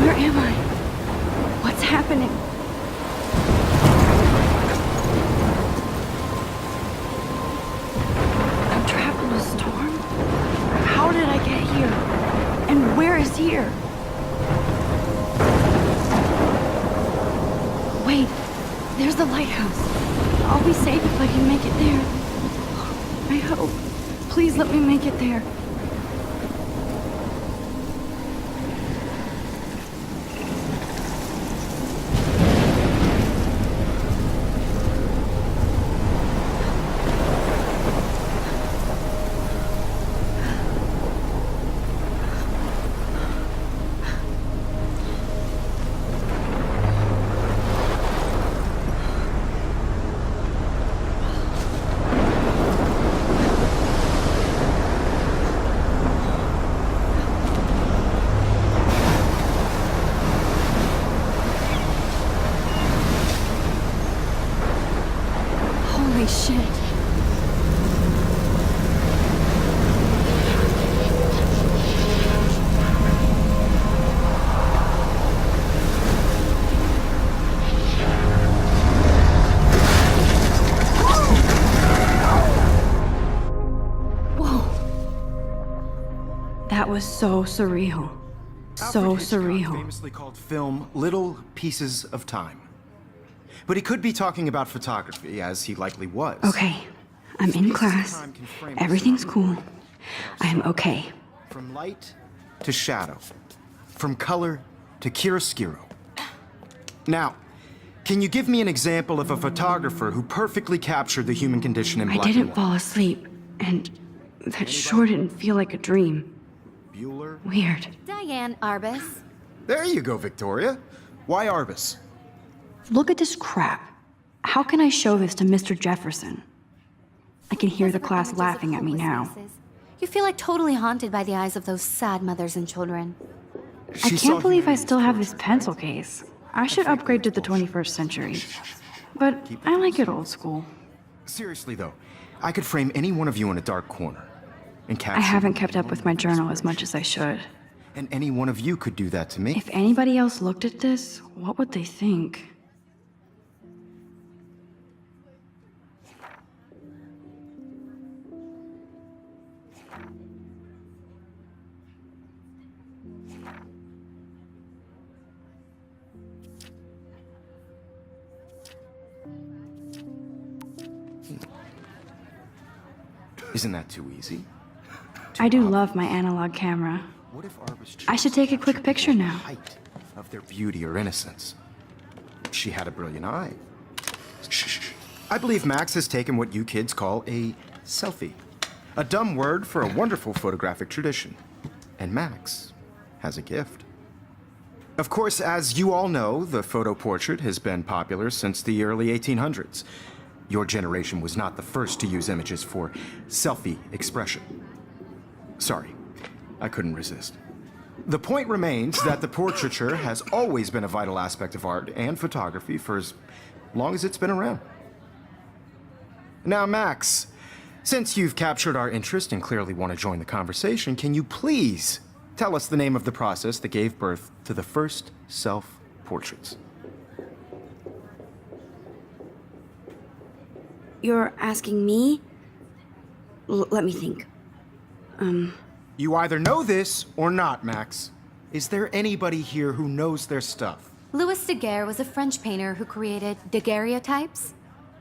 Where am I? What's happening? I'm trapped in a storm? How did I get here? And where is here? Wait, there's the lighthouse. I'll be safe if I can make it there. I hope. Please let me make it there. Holy shit. That was so surreal. So surreal. Famously called film Little Pieces of Time. But he could be talking about photography, as he likely was. Okay, I'm in class. Everything's cool. I'm okay. From light to shadow. From color to chiaroscuro. Now, can you give me an example of a photographer who perfectly captured the human condition in black and white? I didn't fall asleep, and that sure didn't feel like a dream. Bueller? Weird. Diane Arbus. There you go, Victoria. Why Arbus? Look at this crap. How can I show this to Mr. Jefferson? I can hear the class laughing at me now. You feel like totally haunted by the eyes of those sad mothers and children. I can't believe I still have this pencil case. I should upgrade to the 21st century. But I like it old school. Seriously, though, I could frame any one of you in a dark corner and capture. I haven't kept up with my journal as much as I should. And any one of you could do that to me. If anybody else looked at this, what would they think? Isn't that too easy? I do love my analog camera. What if Arbus I should take a quick picture now. the height of their beauty or innocence? She had a brilliant eye. Shh. I believe Max has taken what you kids call a selfie. A dumb word for a wonderful photographic tradition. And Max has a gift. Of course, as you all know, the photo portrait has been popular since the early 1800s. Your generation was not the first to use images for selfie expression. Sorry, I couldn't resist. The point remains that the portraiture has always been a vital aspect of art and photography for as long as it's been around. Now, Max, since you've captured our interest and clearly want to join the conversation, can you please tell us the name of the process that gave birth to the first self-portraits? You're asking me? Let me think. You either know this or not, Max. Is there anybody here who knows their stuff? Louis Daguerre was a French painter who created daguerreotypes,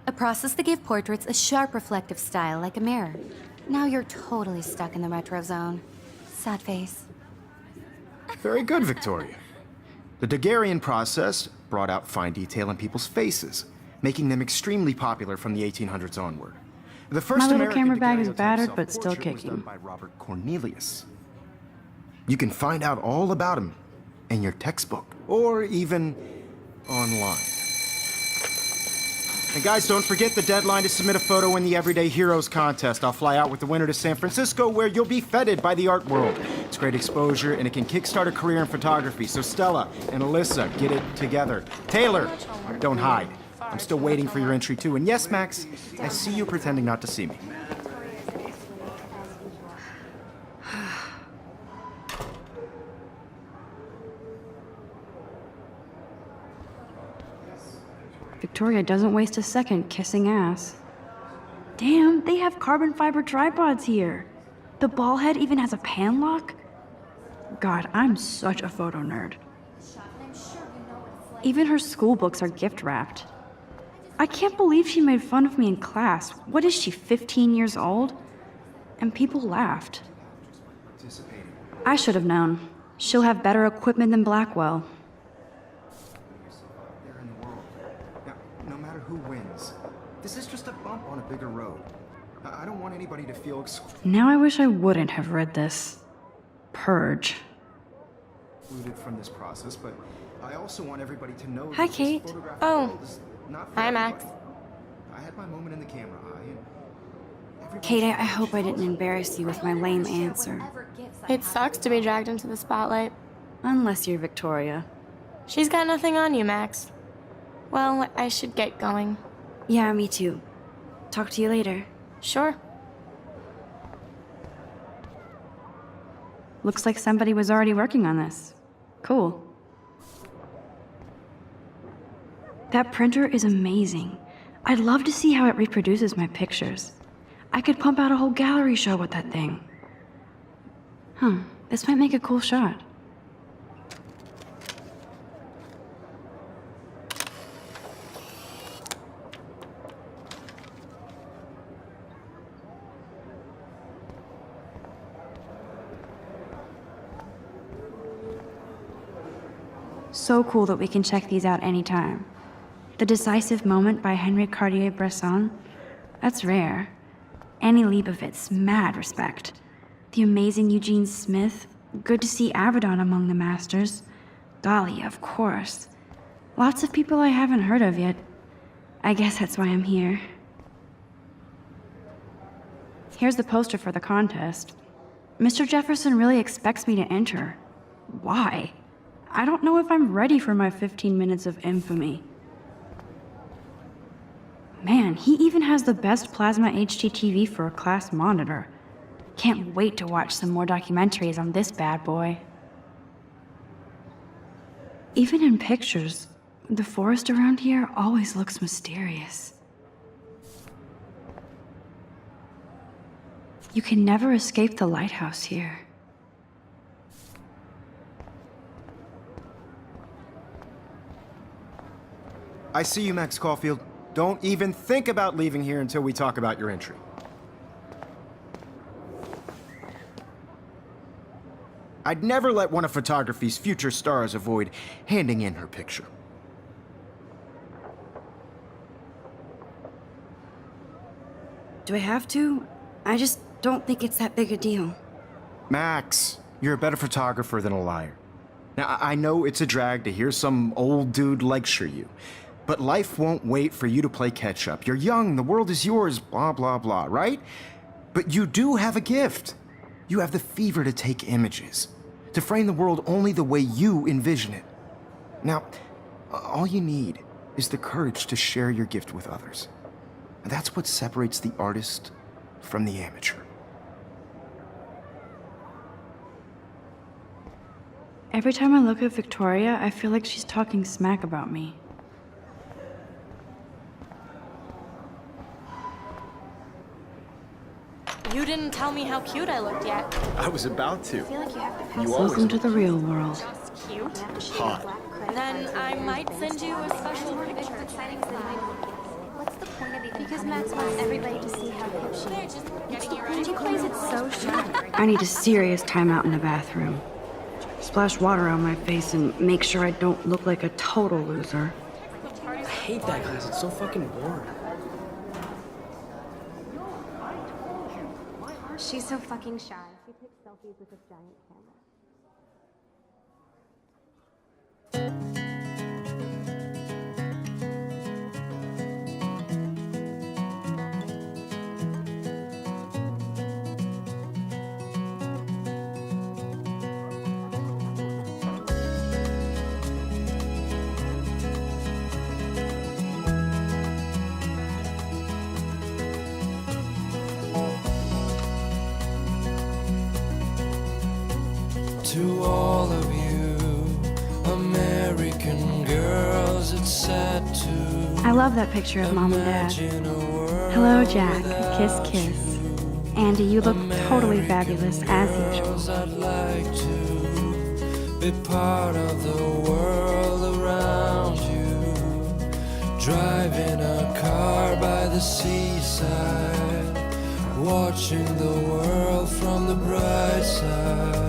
a process that gave portraits a sharp reflective style like a mirror. Now you're totally stuck in the retro zone. Sad face. Very good, Victoria. The Daguerrean process brought out fine detail in people's faces, making them extremely popular from the 1800s onward. The first My little American camera bag is daguerreotype battered, but still self-portrait was kicking. done by Robert Cornelius. You can find out all about him in your textbook, or even online. And guys, don't forget the deadline to submit a photo in the Everyday Heroes contest. I'll fly out with the winner to San Francisco, where you'll be feted by the art world. It's great exposure, and it can kickstart a career in photography. So Stella and Alyssa, get it together. Taylor, don't hide. I'm still waiting for your entry too. And yes, Max, I see you pretending not to see me. Victoria doesn't waste a second kissing ass. Damn, they have carbon fiber tripods here. The ball head even has a pan lock. God, I'm such a photo nerd. Even her school books are gift wrapped. I can't believe she made fun of me in class. What is she, 15 years old? And people laughed. I should have known. She'll have better equipment than Blackwell. No matter who wins, this is just a bump on a bigger road. I don't want anybody to feel Now I wish I wouldn't have read this. Purge. excluded from this process, but I also want everybody to know Hi, that this Kate. photographic Oh. world is not for Hi, Max. everybody. I had my moment in the camera eye, and everybody- Kate, I hope I didn't embarrass you with my lame answer. It sucks to be dragged into the spotlight. Unless you're Victoria. She's got nothing on you, Max. Well, I should get going. Yeah, me too. Talk to you later. Sure. Looks like somebody was already working on this. Cool. That printer is amazing. I'd love to see how it reproduces my pictures. I could pump out a whole gallery show with that thing. This might make a cool shot. So cool that we can check these out anytime. The Decisive Moment by Henry Cartier-Bresson, that's rare. Annie Leibovitz, mad respect. The amazing Eugene Smith, good to see Avedon among the masters. Dahlia, of course. Lots of people I haven't heard of yet. I guess that's why I'm here. Here's the poster for the contest. Mr. Jefferson really expects me to enter. Why? I don't know if I'm ready for my 15 minutes of infamy. Man, he even has the best plasma HDTV for a class monitor. Can't wait to watch some more documentaries on this bad boy. Even in pictures, the forest around here always looks mysterious. You can never escape the lighthouse here. I see you, Max Caulfield. Don't even think about leaving here until we talk about your entry. I'd never let one of photography's future stars avoid handing in her picture. Do I have to? I just don't think it's that big a deal. Max, you're a better photographer than a liar. Now, I know it's a drag to hear some old dude lecture you, but life won't wait for you to play catch-up. You're young, the world is yours, blah, blah, blah, right? But you do have a gift. You have the fever to take images, to frame the world only the way you envision it. Now, all you need is the courage to share your gift with others. And that's what separates the artist from the amateur. Every time I look at Victoria, I feel like she's talking smack about me. You didn't tell me how cute I looked yet. I was about to. Welcome to the real world. Cute? Hot. Then I might send you a special picture. What's the point of even because Max wants everybody to see how good she They're is. just getting you ready. And she plays it so shy. I need a serious timeout in the bathroom. splash water on my face and make sure I don't look like a total loser. I hate that class, it's so fucking boring. She's so fucking shy. She takes selfies with a giant camera. To all of you American girls, it's sad to I love that picture of Mom and Dad. imagine a world Hello, Jack. Kiss, without kiss. you. Andy, you look totally fabulous, as usual. Girls, I'd like to be part of the world around you. Driving a car by the seaside, watching the world from the bright side.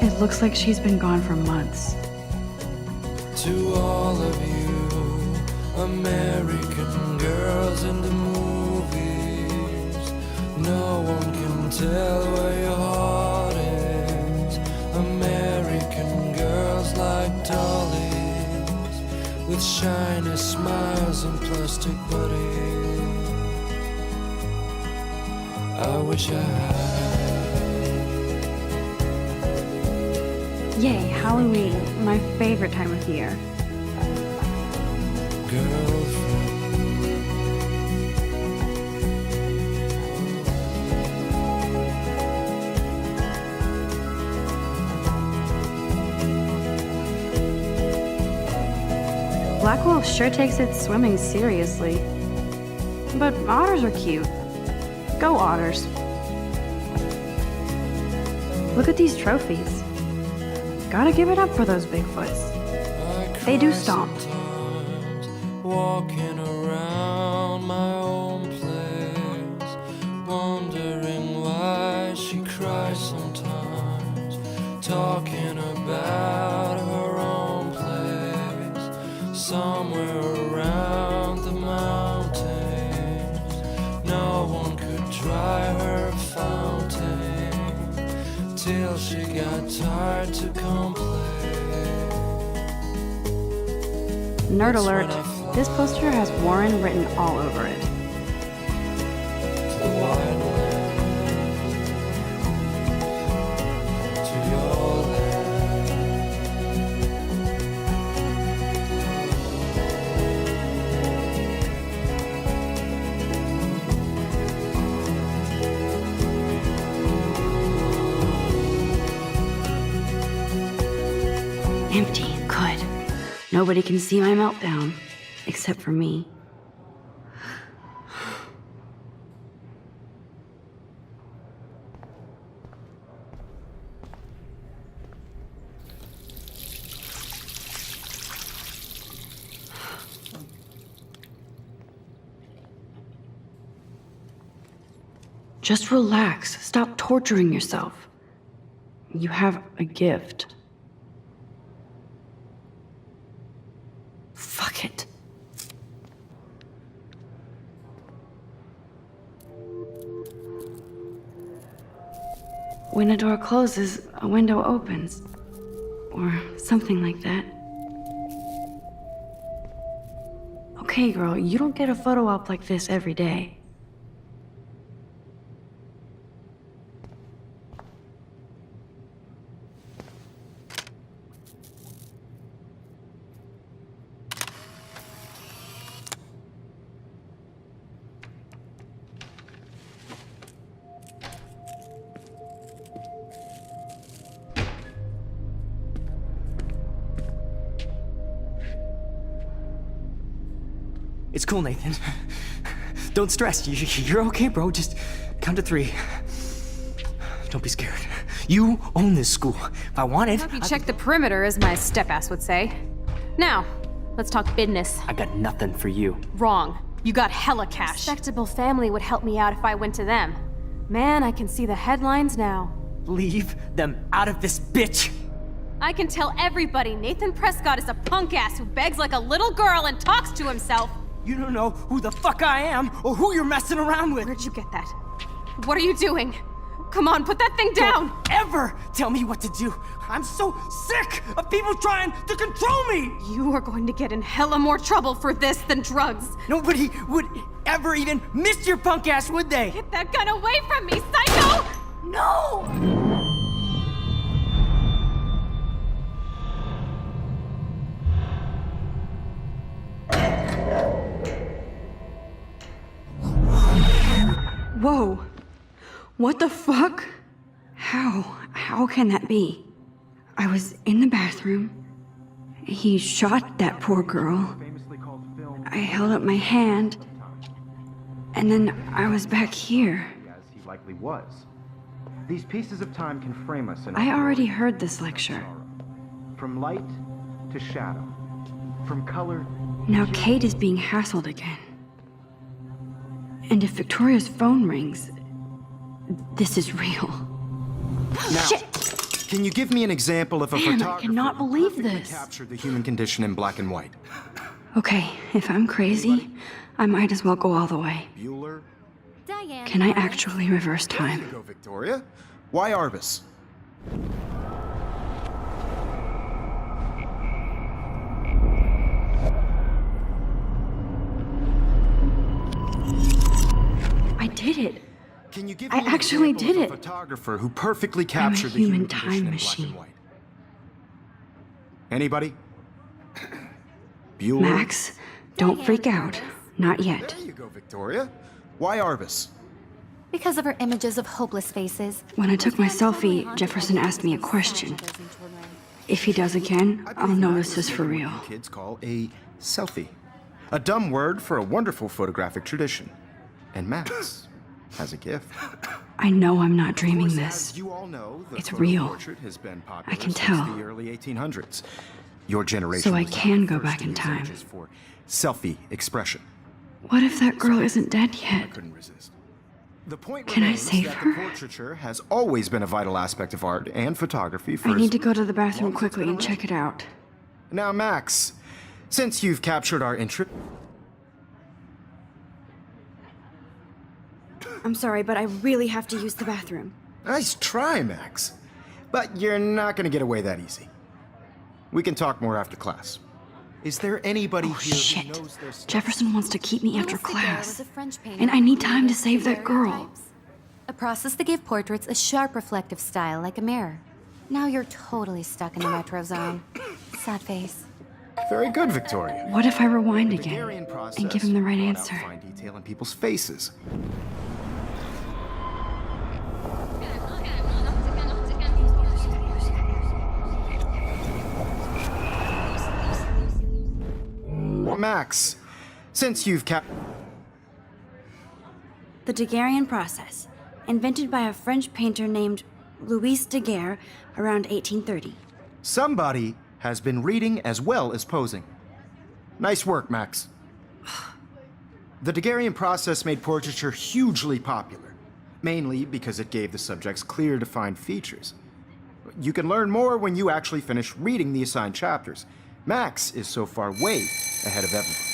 It looks like she's been gone for months. To all of you American girls in the movies, no one can tell where your heart is. American girls like dollies, with shiny smiles and plastic bodies. I wish I had Yay, Halloween, my favorite time of year. girlfriend. Black Wolf sure takes its swimming seriously. But otters are cute. Go otters. Look at these trophies. Gotta give it up for those Bigfoots. They do stomp. Sometimes walking around my own place, wondering why she cries sometimes, talking about her own place, somewhere around the mountains. No one could dry her fountain till she got tired to complain. Nerd alert. This poster has Warren written all over it. To the wide land, to your land. Empty. Good. Nobody can see my meltdown. Except for me. Just relax. Stop torturing yourself. You have a gift. Fuck it. When a door closes, a window opens. Or something like that. Okay, girl, you don't get a photo op like this every day. It's cool, Nathan. Don't stress. You're okay, bro. Just count to 3. Don't be scared. You own this school. If I wanted, You check the perimeter, as my step-ass would say. Now, let's talk business. I got nothing for you. Wrong. You got hella cash. Respectable family would help me out if I went to them. Man, I can see the headlines now. Leave them out of this bitch! I can tell everybody Nathan Prescott is a punk ass who begs like a little girl and talks to himself. You don't know who the fuck I am or who you're messing around with. Where'd you get that? What are you doing? Come on, put that thing down! Don't ever tell me what to do. I'm so sick of people trying to control me. You are going to get in hella more trouble for this than drugs. Nobody would ever even miss your punk ass, would they? Get that gun away from me, psycho! No! Whoa. What the fuck? How can that be? I was in the bathroom. He shot that poor girl. I held up my hand. And then I was back here. As he likely was. These pieces of time can frame us in I already heard this lecture. From light to shadow. From color. Now Kate is being hassled again. And if Victoria's phone rings, this is real. Now, Shit! can you give me an example of a Man, I photographer cannot who believe perfectly this. captured the human condition in black and white? Okay, if I'm crazy, I might as well go all the way. Bueller? Diane. Can I actually reverse There you time? go, Victoria. Why Arbus? I did it. Can you give I me an actually example did of a it. photographer who perfectly captured the human human time condition in machine. black and white? Anybody? Bueller? Max, don't freak out. Not yet. There you go, Victoria. Why Arbus? Because of her images of hopeless faces. When I took my selfie, Jefferson asked me a question. If he does again, I I'll believe know Max this has is for taken what real. you kids call a selfie. A dumb word for a wonderful photographic tradition. And Max has a gift. I know I'm not Of dreaming course, this. as you all know, the It's photo real. portrait has been popular I can since tell. the early 1800s. Your generation So I was not can the go first back to in use time. images for selfie expression. What if that girl isn't dead I yet? couldn't resist. The point Can I remains save that her? the portraiture has always been a vital aspect of art and photography for I as need to go to the long bathroom as it's quickly been and check it out. Now, Max, since you've captured our interest, I'm sorry, but I really have to use the bathroom. nice try, Max. But you're not going to get away that easy. We can talk more after class. Is there anybody Oh, here shit. who knows their stuff? Jefferson wants to keep me after Louis Daguerre was class. a French painter And I who need time to created save that girl. daguerreotypes, a process that gave portraits a sharp reflective style like a mirror. Now you're totally stuck in the retro zone. Sad face. Very good, Victoria. What if I rewind The again Daguerrean process and give him the right brought out answer? fine detail in people's faces. Max, since you've The Daguerrean process, invented by a French painter named Louis Daguerre around 1830. somebody has been reading as well as posing. Nice work, Max. The Daguerrean process made portraiture hugely popular, mainly because it gave the subjects clear, defined features. You can learn more when you actually finish reading the assigned chapters. Max is so far way ahead of everyone.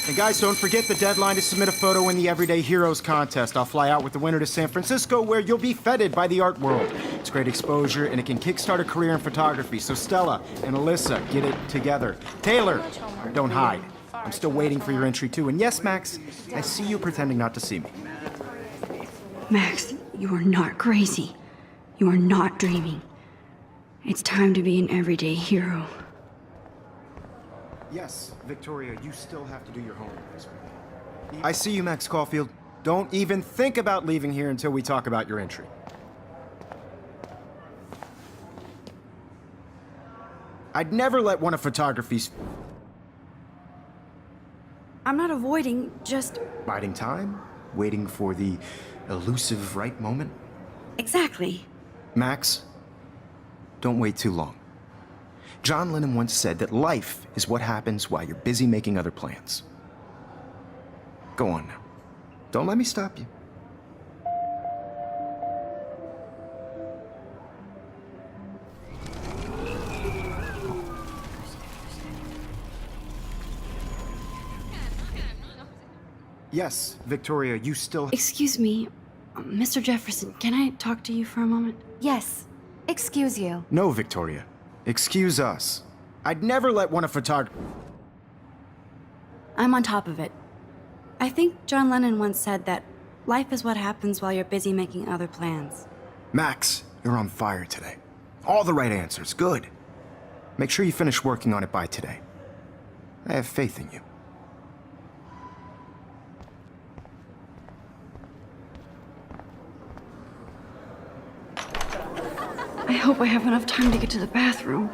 And guys, don't forget the deadline to submit a photo in the Everyday Heroes contest. I'll fly out with the winner to San Francisco, where you'll be feted by the art world. It's great exposure, and it can kickstart a career in photography. So Stella and Alyssa, get it together. Taylor, don't hide. I'm still waiting for your entry too. And yes, Max, I see you pretending not to see me. Max, you are not crazy. You are not dreaming. It's time to be an everyday hero. Yes, Victoria, you still have to do your homework this week. I see you, Max Caulfield. Don't even think about leaving here until we talk about your entry. I'd never let one of photography's I'm not avoiding, just... biding time, waiting for the elusive right moment. Exactly. Max, don't wait too long. John Lennon once said that life is what happens while you're busy making other plans. Go on now. Don't let me stop you. Yes, Victoria, you still... Excuse me, Mr. Jefferson, can I talk to you for a moment? Yes. Excuse you. No, Victoria. Excuse us. I'd never let one of photography... I'm on top of it. I think John Lennon once said that life is what happens while you're busy making other plans. Max, you're on fire today. All the right answers. Good. Make sure you finish working on it by today. I have faith in you. I hope I have enough time to get to the bathroom.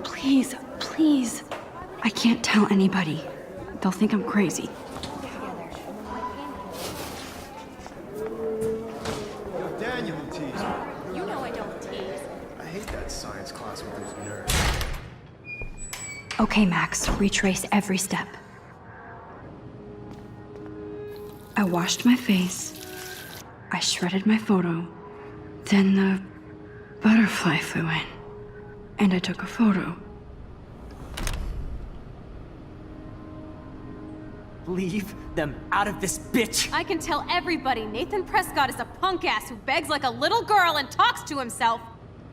Please, please. I can't tell anybody. They'll think I'm crazy. Daniel teased me. You know I don't tease. I hate that science class with those nerds. Okay, Max, retrace every step. I washed my face. I shredded my photo. Then the butterfly flew in. And I took a photo. Leave them out of this bitch! I can tell everybody Nathan Prescott is a punk ass who begs like a little girl and talks to himself.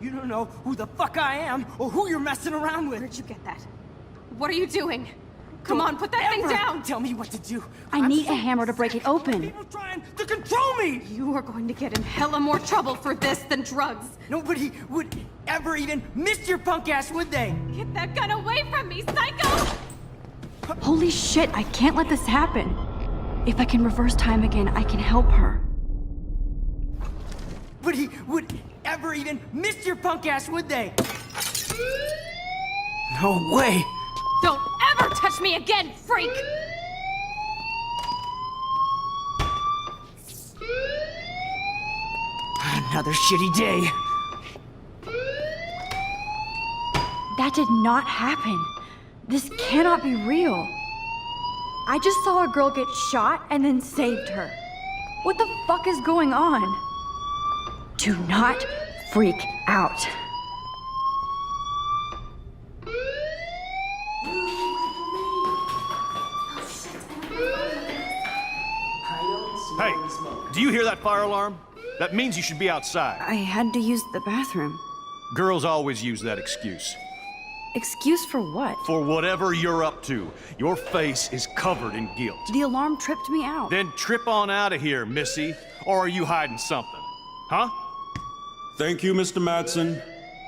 You don't know who the fuck I am or who you're messing around with. Where'd you get that? What are you doing? Come on, put that thing Ever down! Tell me what to do. I I'm need so a hammer to break it sick of open. People trying to control me. You are going to get in hella more trouble for this than drugs. Nobody would ever even miss your punk ass, would they? Get that gun away from me, psycho! Holy shit, I can't let this happen. If I can reverse time again, I can help her. Nobody would ever even miss your punk ass, would they? No way. Don't ever touch me again, freak! Another shitty day. That did not happen. This cannot be real. I just saw a girl get shot and then saved her. What the fuck is going on? Do not freak out. Hey, do you hear that fire alarm? That means you should be outside. I had to use the bathroom. Girls always use that excuse. Excuse for what? For whatever you're up to, your face is covered in guilt. The alarm tripped me out. Then trip on out of here, Missy. Or are you hiding something? Huh? Thank you, Mr. Madsen.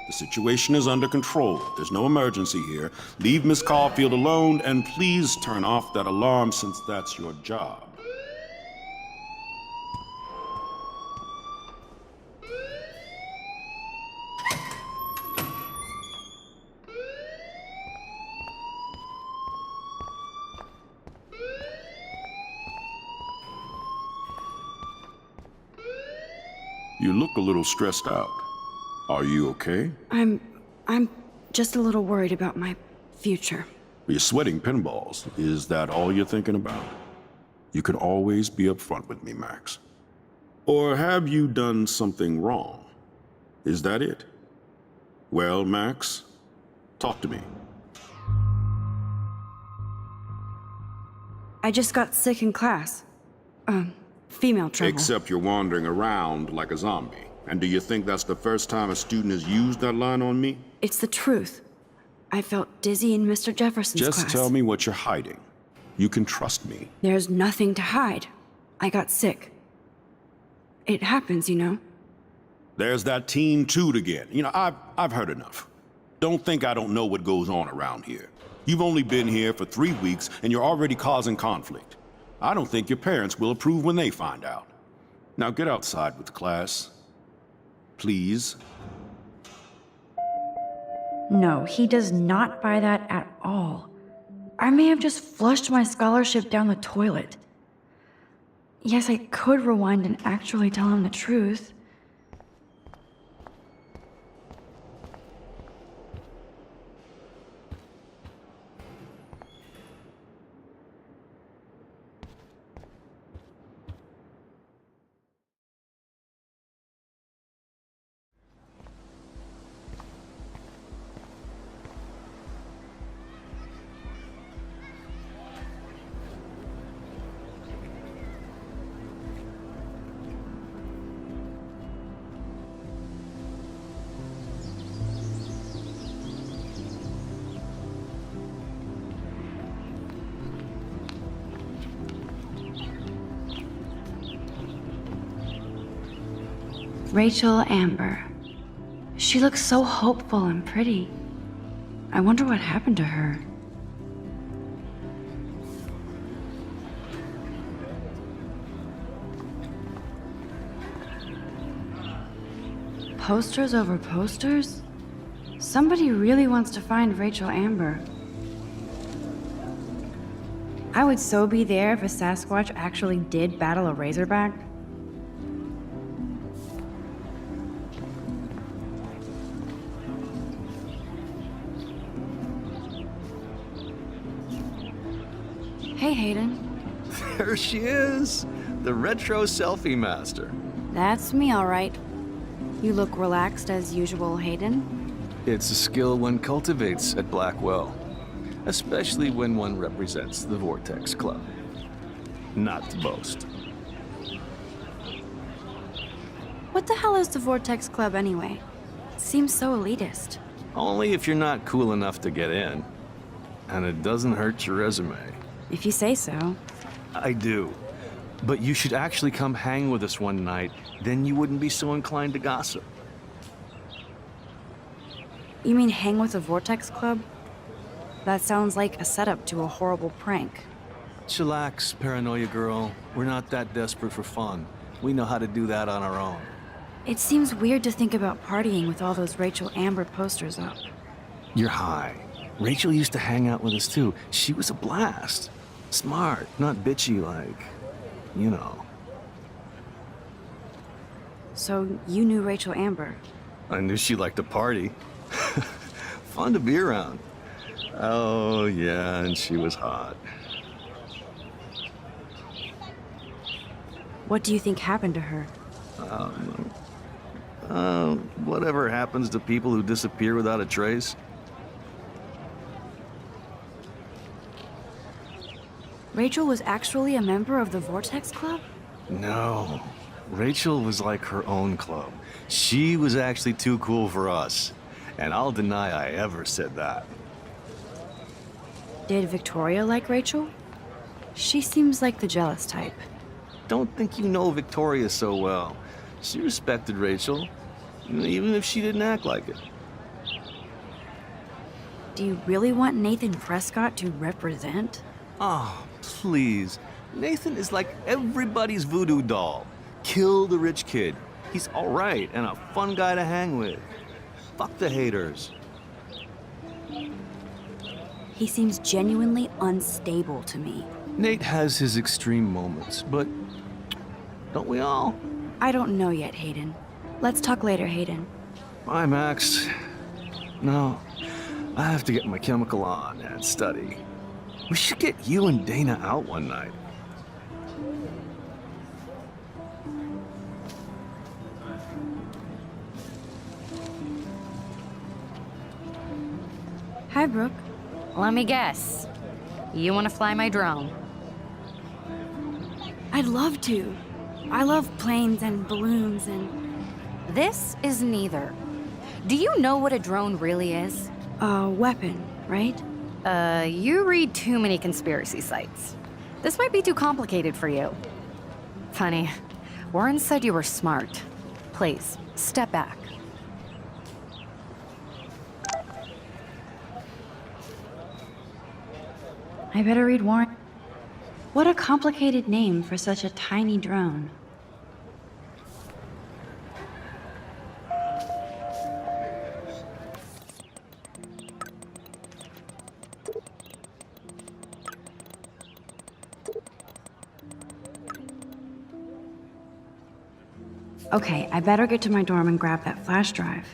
The situation is under control. There's no emergency here. Leave Miss Caulfield alone, and please turn off that alarm since that's your job. You look a little stressed out. Are you okay? I'm just a little worried about my future. You're sweating pinballs. Is that all you're thinking about? You can always be upfront with me, Max. Or have you done something wrong? Is that it? Well, Max, talk to me. I just got sick in class. Female trouble. Except you're wandering around like a zombie. And do you think that's the first time a student has used that line on me? It's the truth. I felt dizzy in Mr. Jefferson's class. Just tell me what you're hiding. You can trust me. There's nothing to hide. I got sick. It happens, you know. There's that Team Toot again. You know, I've heard enough. Don't think I don't know what goes on around here. You've only been here for 3 weeks, and you're already causing conflict. I don't think your parents will approve when they find out. Now get outside with the class. Please. No, he does not buy that at all. I may have just flushed my scholarship down the toilet. Yes, I could rewind and actually tell him the truth. Rachel Amber. She looks so hopeful and pretty. I wonder what happened to her. Posters over posters? Somebody really wants to find Rachel Amber. I would so be there if a Sasquatch actually did battle a Razorback. Hey, Hayden. There she is, the retro selfie master. That's me, all right. You look relaxed as usual, Hayden. It's a skill one cultivates at Blackwell, especially when one represents the Vortex Club. Not to boast. What the hell is the Vortex Club anyway? Seems so elitist. Only if you're not cool enough to get in. And it doesn't hurt your resume. If you say so. I do. But you should actually come hang with us one night, then you wouldn't be so inclined to gossip. You mean hang with the Vortex Club? That sounds like a setup to a horrible prank. Chillax, paranoia girl. We're not that desperate for fun. We know how to do that on our own. It seems weird to think about partying with all those Rachel Amber posters up. You're high. Rachel used to hang out with us too. She was a blast. Smart, not bitchy like, you know. So you knew Rachel Amber? I knew she liked to party. Fun to be around. Oh, yeah, and she was hot. What do you think happened to her? Whatever happens to people who disappear without a trace. Rachel was actually a member of the Vortex Club? No. Rachel was like her own club. She was actually too cool for us. And I'll deny I ever said that. Did Victoria like Rachel? She seems like the jealous type. Don't think you know Victoria so well. She respected Rachel, even if she didn't act like it. Do you really want Nathan Prescott to represent? Oh, please. Nathan is like everybody's voodoo doll. Kill the rich kid. He's all right and a fun guy to hang with. Fuck the haters. He seems genuinely unstable to me. Nate has his extreme moments, but don't we all? I don't know yet, Hayden. Let's talk later, Hayden. Bye, Max. No, I have to get my chemical on and study. We should get you and Dana out one night. Hi, Brooke. Let me guess. You want to fly my drone? I'd love to. I love planes and balloons and... This is neither. Do you know what a drone really is? A weapon, right? You read too many conspiracy sites. This might be too complicated for you. Funny, Warren said you were smart. Please, step back. I better read Warren. What a complicated name for such a tiny drone. Okay, I better get to my dorm and grab that flash drive.